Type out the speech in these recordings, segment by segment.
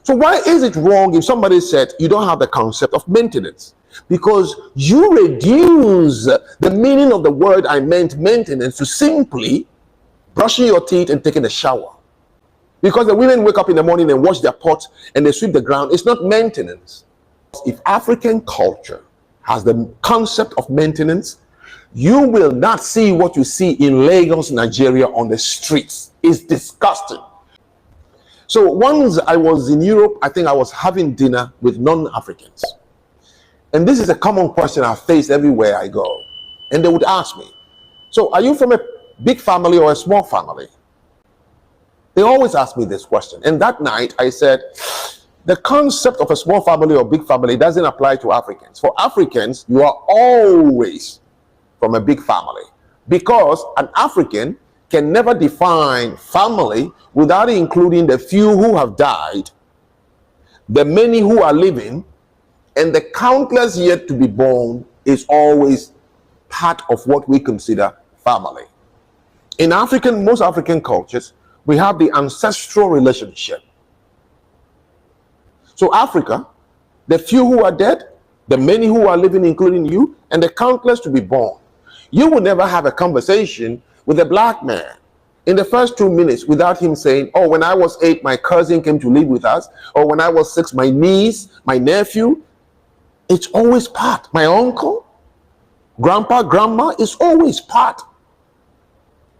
So why is it wrong if somebody said you don't have the concept of maintenance? Because you reduce the meaning of the word I meant maintenance to simply brushing your teeth and taking a shower. Because the women wake up in the morning and wash their pots and they sweep the ground. It's not maintenance. If African culture has the concept of maintenance, you will not see what you see in Lagos, Nigeria on the streets. It's disgusting. So once I was in Europe, I think I was having dinner with non-Africans. And this is a common question I face everywhere I go. And they would ask me, so are you from a big family or a small family? They always ask me this question. And that night I said, the concept of a small family or big family doesn't apply to Africans. For Africans, you are always from a big family, because an African can never define family without including the few who have died, the many who are living, and the countless yet to be born is always part of what we consider family. In most African cultures, we have the ancestral relationship. So Africa, the few who are dead, the many who are living, including you, and the countless to be born. You will never have a conversation with a black man in the first 2 minutes without him saying, oh, when I was 8, my cousin came to live with us, or when I was 6, my niece, my nephew. It's always part. My uncle, grandpa, grandma is always part.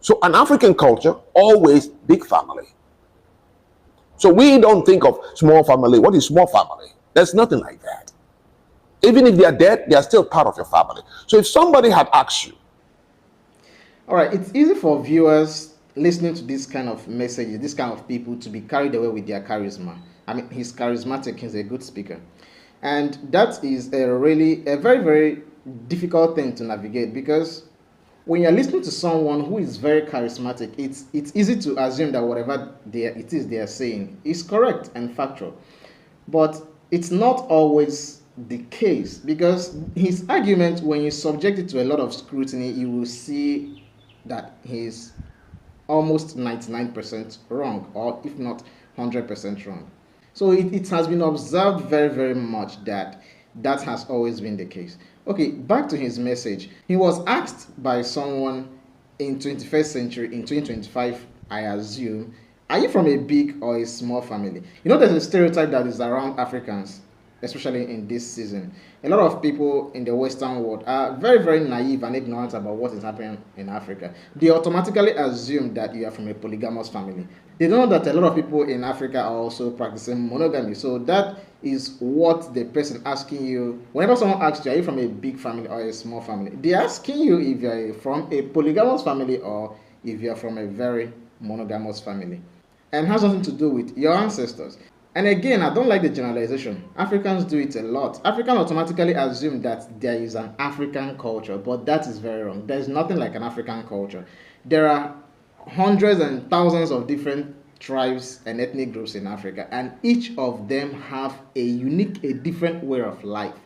So an African culture, always big family. So we don't think of small family. What is small family? There's nothing like that. Even if they are dead, they are still part of your family. So if somebody had asked you. All right, it's easy for viewers listening to this kind of messages, this kind of people, to be carried away with their charisma. I mean, he's charismatic, he's a good speaker. And that is a very, very difficult thing to navigate, because when you're listening to someone who is very charismatic, it's easy to assume that whatever they are saying is correct and factual. But it's not always the case, because his argument, when you subject it to a lot of scrutiny, you will see that he's almost 99% wrong, or if not 100% wrong. So it has been observed very, very much that has always been the case. Okay, back to his message. He was asked by someone in 21st century, in 2025, I assume, are you from a big or a small family? You know, there's a stereotype that is around Africans, especially in this season. A lot of people in the Western world are very, very naive and ignorant about what is happening in Africa. They automatically assume that you are from a polygamous family. They don't know that a lot of people in Africa are also practicing monogamy. So that is what the person asking you, whenever someone asks you, are you from a big family or a small family? They're asking you if you're from a polygamous family or if you're from a very monogamous family. And has nothing to do with your ancestors. And again, I don't like the generalization. Africans do it a lot. Africans automatically assume that there is an African culture, but that is very wrong. There's nothing like an African culture. There are hundreds and thousands of different tribes and ethnic groups in Africa, and each of them have a different way of life.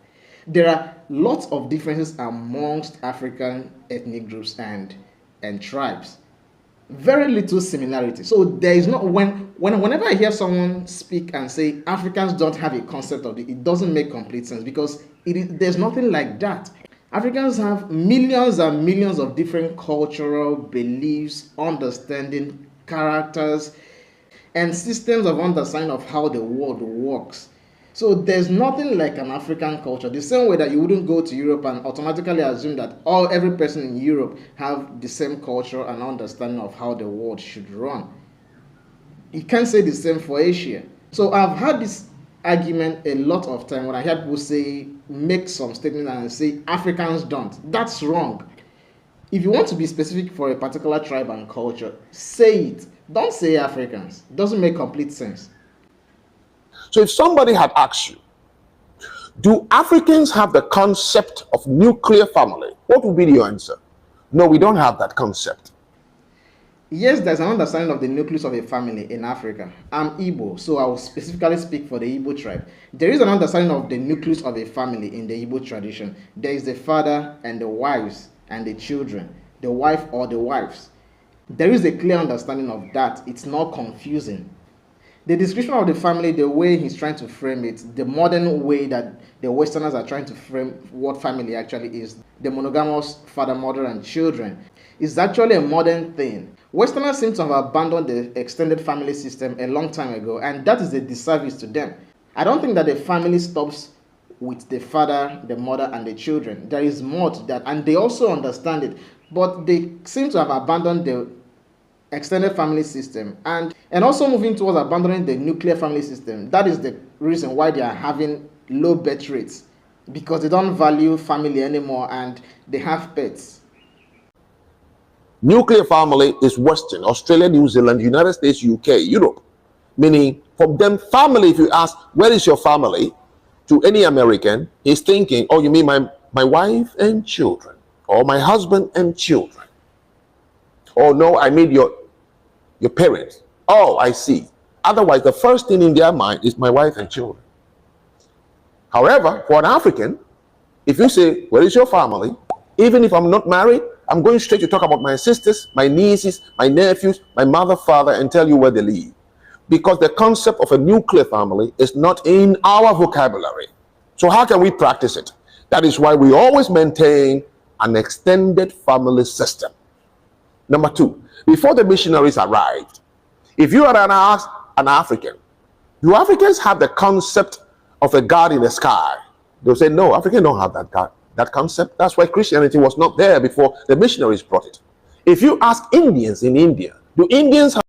There are lots of differences amongst African ethnic groups and tribes. Very little similarity. So there is not, whenever I hear someone speak and say Africans don't have a concept of it doesn't make complete sense, because there's nothing like that. Africans have millions and millions of different cultural beliefs, understanding, characters, and systems of understanding of how the world works. So there's nothing like an African culture. The same way that you wouldn't go to Europe and automatically assume that every person in Europe have the same culture and understanding of how the world should run. You can't say the same for Asia. So I've had this argument a lot of time when I hear people make some statement and say Africans don't. That's wrong. If you want to be specific for a particular tribe and culture, say it. Don't say Africans. It doesn't make complete sense. So if somebody had asked you, do Africans have the concept of nuclear family? What would be your answer? No, we don't have that concept. Yes, there's an understanding of the nucleus of a family in Africa. I'm Igbo, so I will specifically speak for the Igbo tribe. There is an understanding of the nucleus of a family in the Igbo tradition. There is the father and the wives and the children, the wife or the wives. There is a clear understanding of that. It's not confusing. The description of the family, the way he's trying to frame it, the modern way that the Westerners are trying to frame what family actually is, the monogamous father, mother, and children, is actually a modern thing. Westerners seem to have abandoned the extended family system a long time ago, and that is a disservice to them. I don't think that the family stops with the father, the mother, and the children. There is more to that, and they also understand it, but they seem to have abandoned the extended family system and also moving towards abandoning the nuclear family system. That is the reason why they are having low birth rates, because they don't value family anymore and they have pets. Nuclear family is Western, Australia, New Zealand, United States, UK, Europe. Meaning, for them, family, if you ask, where is your family? To any American, he's thinking, oh, you mean my wife and children, or my husband and children. Oh, no, I mean your parents. Oh, I see. Otherwise, the first thing in their mind is my wife and children. However, for an African, if you say, where is your family? Even if I'm not married, I'm going straight to talk about my sisters, my nieces, my nephews, my mother, father, and tell you where they live. Because the concept of a nuclear family is not in our vocabulary. So how can we practice it? That is why we always maintain an extended family system. Number two, before the missionaries arrived, if you are an African, do Africans have the concept of a God in the sky? They'll say, no, Africans don't have that concept. That's why Christianity was not there before the missionaries brought it. If you ask Indians in India, do Indians have...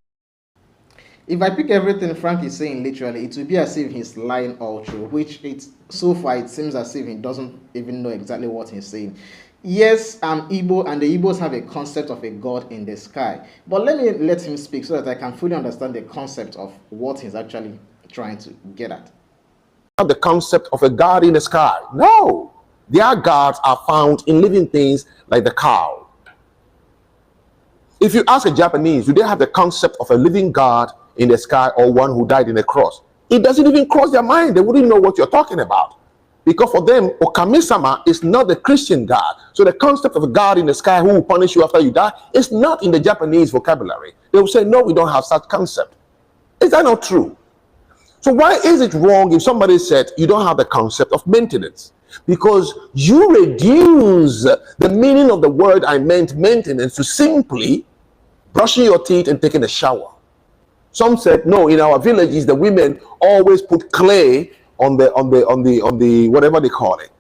If I pick everything Frank is saying literally, it will be as if he's lying all through, which so far it seems as if he doesn't even know exactly what he's saying. Yes, I'm Igbo, and the Igbos have a concept of a God in the sky. But let him speak so that I can fully understand the concept of what he's actually trying to get at. The concept of a God in the sky. No, their gods are found in living things like the cow. If you ask a Japanese, do they have the concept of a living God in the sky or one who died in a cross? It doesn't even cross their mind. They wouldn't know what you're talking about. Because for them, Okami-sama is not the Christian God. So the concept of a God in the sky who will punish you after you die is not in the Japanese vocabulary. They will say, no, we don't have such concept. Is that not true? So why is it wrong if somebody said you don't have the concept of maintenance? Because you reduce the meaning of the word I meant maintenance to simply brushing your teeth and taking a shower. Some said, no, in our villages, the women always put clay on the whatever they call it.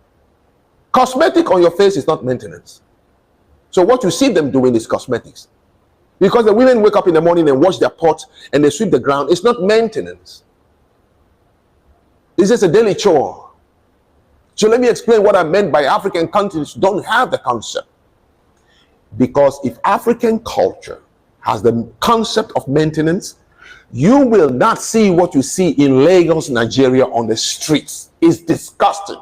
Cosmetic on your face is not maintenance. So what you see them doing is cosmetics. Because the women wake up in the morning and wash their pots and they sweep the ground. It's not maintenance. It's just a daily chore. So let me explain what I meant by African countries don't have the concept. Because if African culture has the concept of maintenance, you will not see what you see in Lagos, Nigeria on the streets. It's disgusting.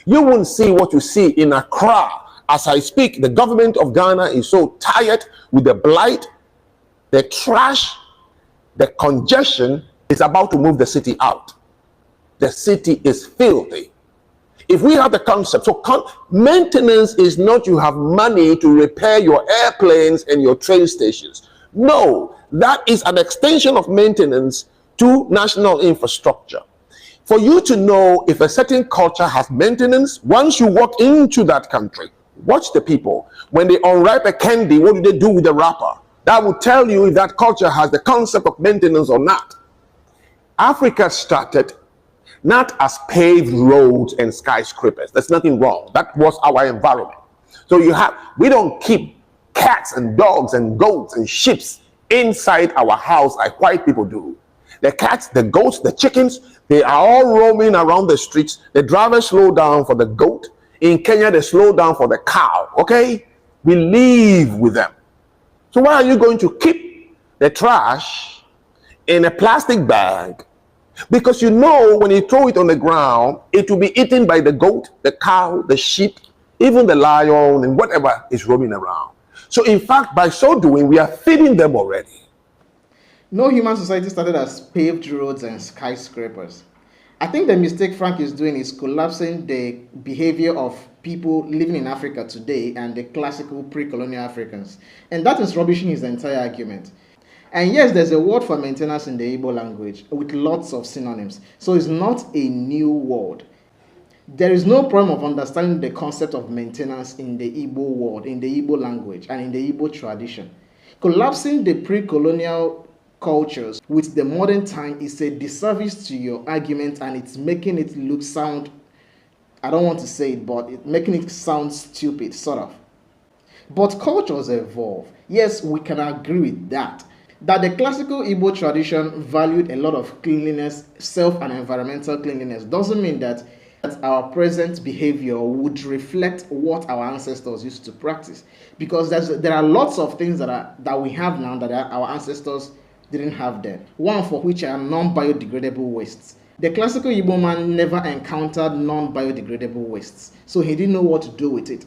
You won't see what you see in Accra. As I speak, the government of Ghana is so tired with the blight, the trash, the congestion. It's about to move the city out. The city is filthy. If we have the concept, so maintenance is not you have money to repair your airplanes and your train stations. No, that is an extension of maintenance to national infrastructure. For you to know if a certain culture has maintenance, once you walk into that country, watch the people. When they unwrap a candy, what do they do with the wrapper? That will tell you if that culture has the concept of maintenance or not. Africa started not as paved roads and skyscrapers. There's nothing wrong. That was our environment. So we don't keep cats and dogs and goats and sheep inside our house like white people do. The cats, the goats, the chickens, they are all roaming around the streets. The drivers slow down for the goat. In Kenya, they slow down for the cow. Okay? We live with them. So why are you going to keep the trash in a plastic bag? Because you know when you throw it on the ground, it will be eaten by the goat, the cow, the sheep, even the lion, and whatever is roaming around. So in fact, by so doing, we are feeding them already. No human society started as paved roads and skyscrapers. I think the mistake Frank is doing is collapsing the behavior of people living in Africa today and the classical pre-colonial Africans. And that is rubbishing his entire argument. And yes, there's a word for maintenance in the Igbo language with lots of synonyms. So it's not a new word. There is no problem of understanding the concept of maintenance in the Igbo word, in the Igbo language, and in the Igbo tradition. Collapsing the pre-colonial cultures with the modern time is a disservice to your argument, and it's making it look sound, I don't want to say it, but it's making it sound stupid, sort of. But cultures evolve. Yes, we can agree with that. That the classical Igbo tradition valued a lot of cleanliness, self and environmental cleanliness, doesn't mean that our present behavior would reflect what our ancestors used to practice. Because there are lots of things that we have now that our ancestors didn't have then. One for which are non-biodegradable wastes. The classical Igbo man never encountered non-biodegradable wastes, so he didn't know what to do with it.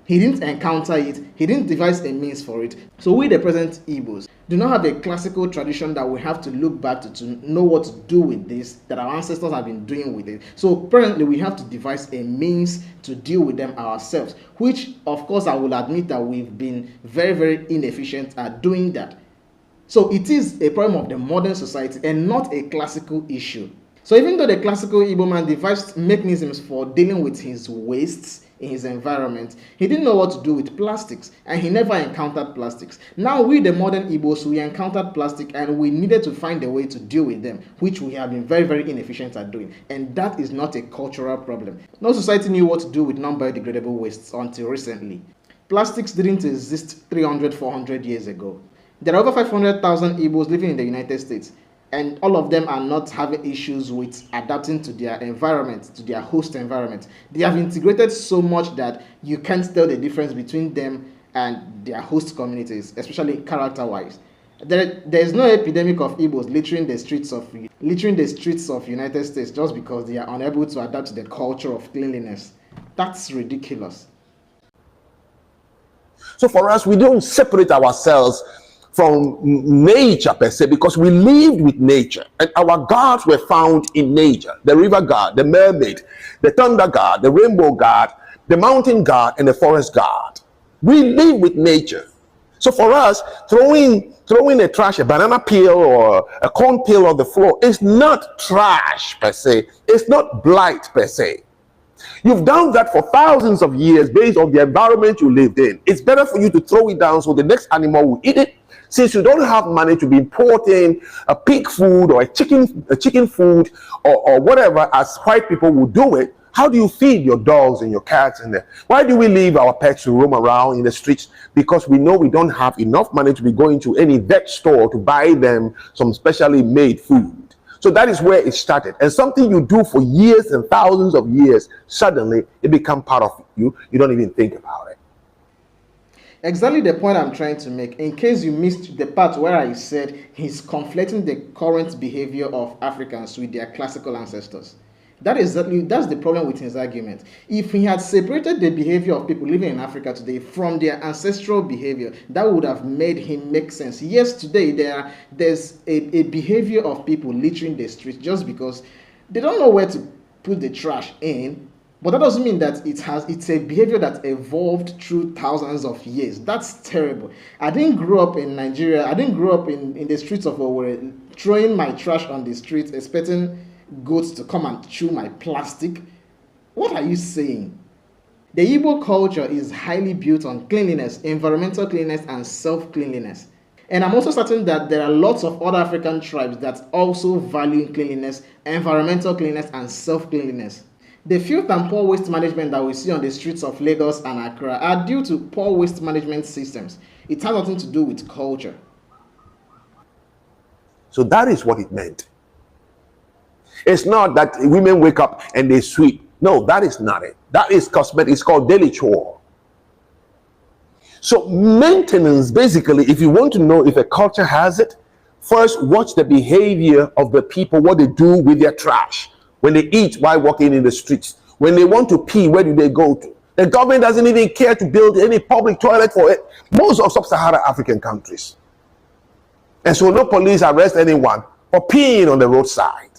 He didn't encounter it, he didn't devise a means for it. So we, the present Igbos, do not have a classical tradition that we have to look back to know what to do with this, that our ancestors have been doing with it. So apparently we have to devise a means to deal with them ourselves, which of course I will admit that we've been very, very inefficient at doing that. So it is a problem of the modern society and not a classical issue. So even though the classical Igbo man devised mechanisms for dealing with his wastes in his environment, he didn't know what to do with plastics, and he never encountered plastics. Now we, the modern Igbos, we encountered plastic and we needed to find a way to deal with them, which we have been very, very inefficient at doing. And that is not a cultural problem. No society knew what to do with non-biodegradable wastes until recently. Plastics didn't exist 300, 400 years ago. There are over 500,000 Igbos living in the United States, and all of them are not having issues with adapting to their environment, to their host environment. They have integrated so much that you can't tell the difference between them and their host communities, especially character-wise. There is no epidemic of Igbos littering the streets of United States just because they are unable to adapt to the culture of cleanliness. That's ridiculous. So for us, we don't separate ourselves from nature per se, because we lived with nature and our gods were found in nature. The river god, the mermaid, the thunder god, the rainbow god, the mountain god, and the forest god. We live with nature. So for us, throwing a banana peel or a corn peel on the floor is not trash per se. It's not blight per se. You've done that for thousands of years based on the environment you lived in. It's better for you to throw it down so the next animal will eat it. Since you don't have money to be importing a pig food or a chicken food or whatever as white people will do it, how do you feed your dogs and your cats in there? Why do we leave our pets to roam around in the streets? Because we know we don't have enough money to be going to any vet store to buy them some specially made food. So that is where it started. And something you do for years and thousands of years, suddenly it becomes part of you. You don't even think about it. Exactly the point I'm trying to make. In case you missed the part where I said he's conflating the current behavior of Africans with their classical ancestors. That's the problem with his argument. If he had separated the behavior of people living in Africa today from their ancestral behavior, that would have made him make sense. Yes, today there's a behavior of people littering the streets just because they don't know where to put the trash in. But that doesn't mean that it's a behavior that evolved through thousands of years. That's terrible. I didn't grow up in Nigeria. I didn't grow up in the streets of Owerri, throwing my trash on the streets, expecting goats to come and chew my plastic. What are you saying? The Igbo culture is highly built on cleanliness, environmental cleanliness, and self-cleanliness. And I'm also certain that there are lots of other African tribes that also value cleanliness, environmental cleanliness, and self-cleanliness. The filth and poor waste management that we see on the streets of Lagos and Accra are due to poor waste management systems. It has nothing to do with culture. So that is what it meant. It's not that women wake up and they sweep. No, that is not it. That is cosmetic. It's called daily chore. So maintenance, basically, if you want to know if a culture has it, first watch the behavior of the people, what they do with their trash. When they eat while walking in the streets, when they want to pee, where do they go to? The government doesn't even care to build any public toilet for it. Most of sub-Saharan African countries. And so no police arrest anyone for peeing on the roadside.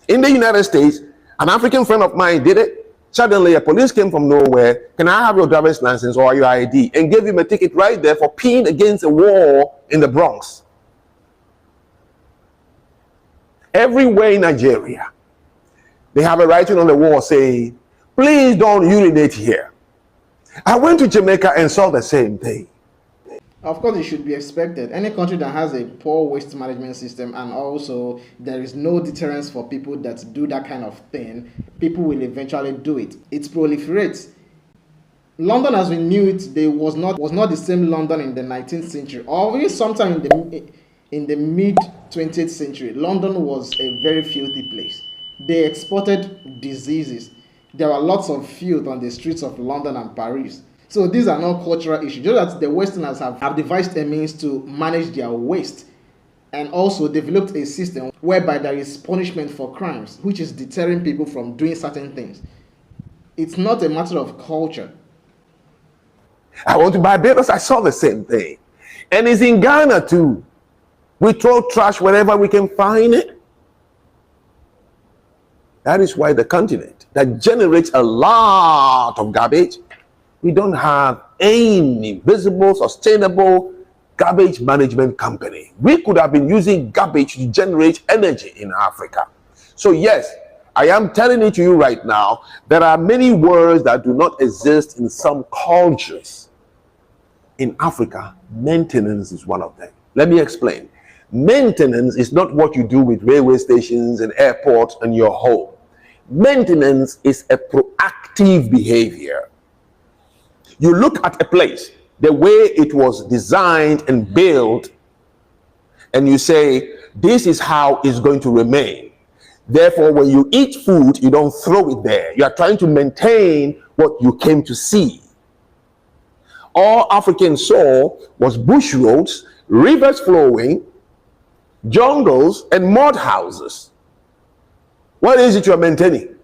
In the United States, an African friend of mine did it. Suddenly, a police came from nowhere. Can I have your driver's license or your ID? And gave him a ticket right there for peeing against a wall in the Bronx. Everywhere in Nigeria, they have a writing on the wall saying, please don't urinate here. I went to Jamaica and saw the same thing. Of course, it should be expected. Any country that has a poor waste management system, and also there is no deterrence for people that do that kind of thing, people will eventually do it. It proliferates. London as we knew it, they was not the same London in the 19th century, or even sometime in the mid 20th century. London was a very filthy place. They exported diseases. There are lots of filth on the streets of London and Paris. So these are not cultural issues. Just that the Westerners have devised a means to manage their waste, and also developed a system whereby there is punishment for crimes, which is deterring people from doing certain things. It's not a matter of culture. I went to Barbados, I saw the same thing. And it's in Ghana too. We throw trash wherever we can find it. That is why the continent that generates a lot of garbage, we don't have any visible, sustainable garbage management company. We could have been using garbage to generate energy in Africa. So yes, I am telling it to you right now, there are many words that do not exist in some cultures. In Africa, maintenance is one of them. Let me explain. Maintenance is not what you do with railway stations and airports and your home. Maintenance is a proactive behavior. You look at a place, the way it was designed and built, and you say, this is how it's going to remain. Therefore, when you eat food, you don't throw it there. You are trying to maintain what you came to see. All Africans saw was bush roads, rivers flowing, jungles, and mud houses. What is it you're maintaining?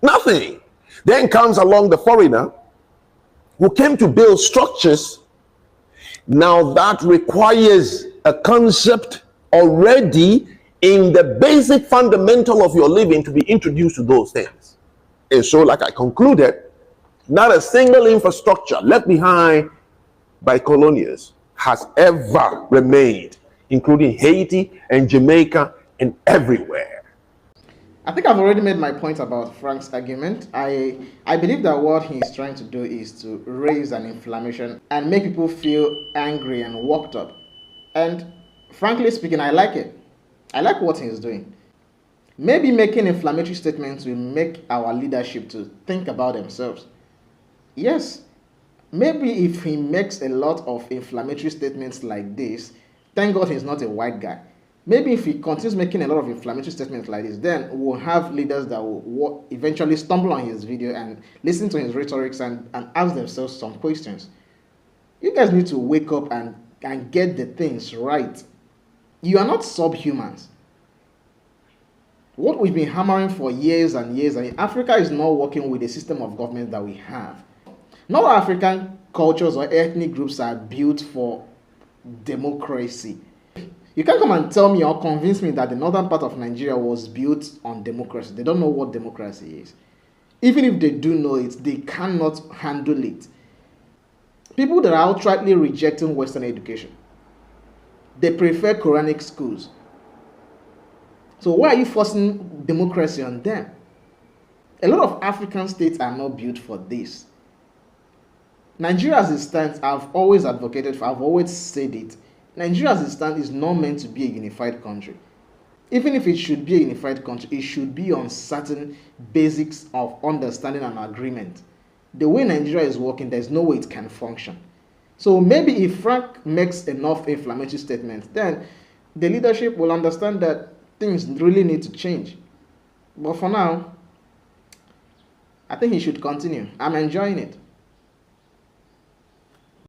Nothing. Then comes along the foreigner who came to build structures. Now that requires a concept already in the basic fundamental of your living to be introduced to those things. And so, like I concluded, not a single infrastructure left behind by colonials has ever remained, including Haiti and Jamaica and everywhere. I think I've already made my point about Frank's argument. I believe that what he is trying to do is to raise an inflammation and make people feel angry and worked up. And frankly speaking, I like it. I like what he is doing. Maybe making inflammatory statements will make our leadership to think about themselves. Yes, maybe if he makes a lot of inflammatory statements like this, thank God he's not a white guy. Maybe if he continues making a lot of inflammatory statements like this, then we'll have leaders that will eventually stumble on his video and listen to his rhetorics and ask themselves some questions. You guys need to wake up and get the things right. You are not subhumans. What we've been hammering for years and years, Africa is not working with the system of government that we have. Not all African cultures or ethnic groups are built for democracy. You can't come and tell me or convince me that the northern part of Nigeria was built on democracy. They don't know what democracy is. Even if they do know it, they cannot handle it. People that are outrightly rejecting Western education, they prefer Quranic schools. So why are you forcing democracy on them? A lot of African states are not built for this. Nigeria as it stands, I've always advocated for, I've always said it, Nigeria as it stands is not meant to be a unified country. Even if it should be a unified country, it should be on certain basics of understanding and agreement. The way Nigeria is working, there's no way it can function. So maybe if Frank makes enough inflammatory statements, then the leadership will understand that things really need to change. But for now, I think he should continue. I'm enjoying it.